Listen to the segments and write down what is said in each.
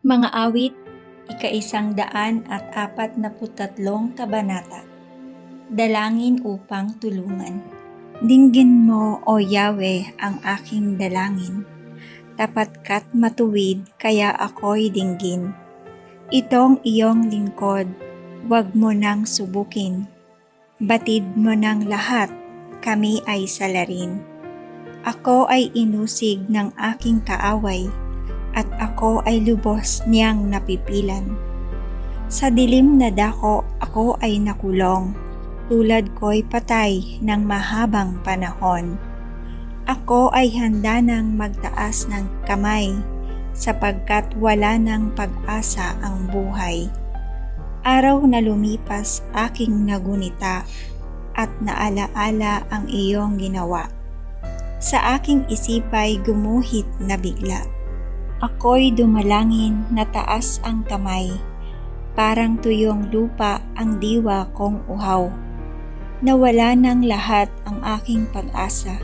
Mga awit, ika-143 kabanata. Dalangin upang tulungan. Dinggin mo, O Yahweh, ang aking dalangin. Tapat ka't matuwid, kaya ako'y dinggin. Itong iyong lingkod, wag mo nang subukin. Batid mo ng lahat, kami ay salarin. Ako ay inusig ng aking kaaway, at ako ay lubos niyang napipilan. Sa dilim na dako ako ay nakulong, tulad ko'y patay ng mahabang panahon. Ako ay handa nang magtaas ng kamay, sapagkat wala nang pag-asa ang buhay. Araw na lumipas aking nagunita, at naalaala ang iyong ginawa. Sa aking isipay gumuhit na bigla. Ako'y dumalangin na taas ang kamay, parang tuyong lupa ang diwa kong uhaw. Nawala ng lahat ang aking pag-asa,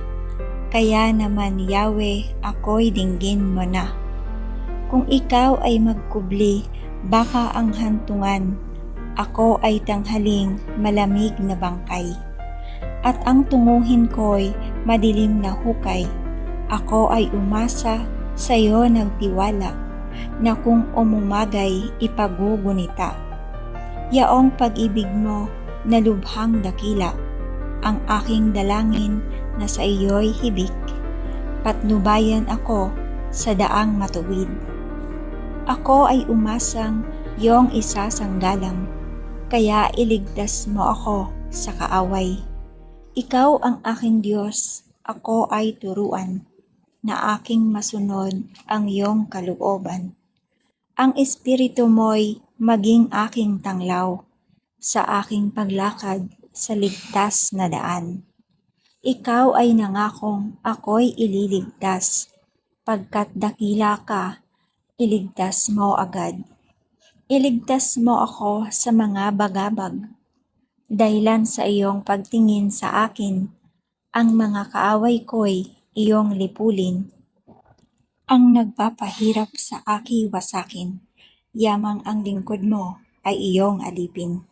kaya naman Yahweh, ako'y dinggin mo na. Kung ikaw ay magkubli, baka ang hantungan, ako ay tanghaling malamig na bangkay. At ang tunguhin ko'y madilim na hukay, ako ay umasa, sa'yo nagtiwala, na kung umumagay ipagugunita. Yaong pag-ibig mo na lubhang dakila, ang aking dalangin na sa iyo'y hibik. Patnubayan ako sa daang matuwid. Ako ay umasang iyong isasanggalang, kaya iligtas mo ako sa kaaway. Ikaw ang aking Diyos, ako ay turuan, na aking masunod ang iyong kalooban. Ang espiritu mo'y maging aking tanglaw, sa aking paglakad sa ligtas na daan. Ikaw ay nangakong ako'y ililigtas, pagkat dakila ka, iligtas mo agad. Iligtas mo ako sa mga bagabag, dahilan sa iyong pagtingin sa akin, ang mga kaaway ko'y iyong lipulin. Ang nagpapahirap sa aki wasakin, yamang ang lingkod mo ay iyong alipin.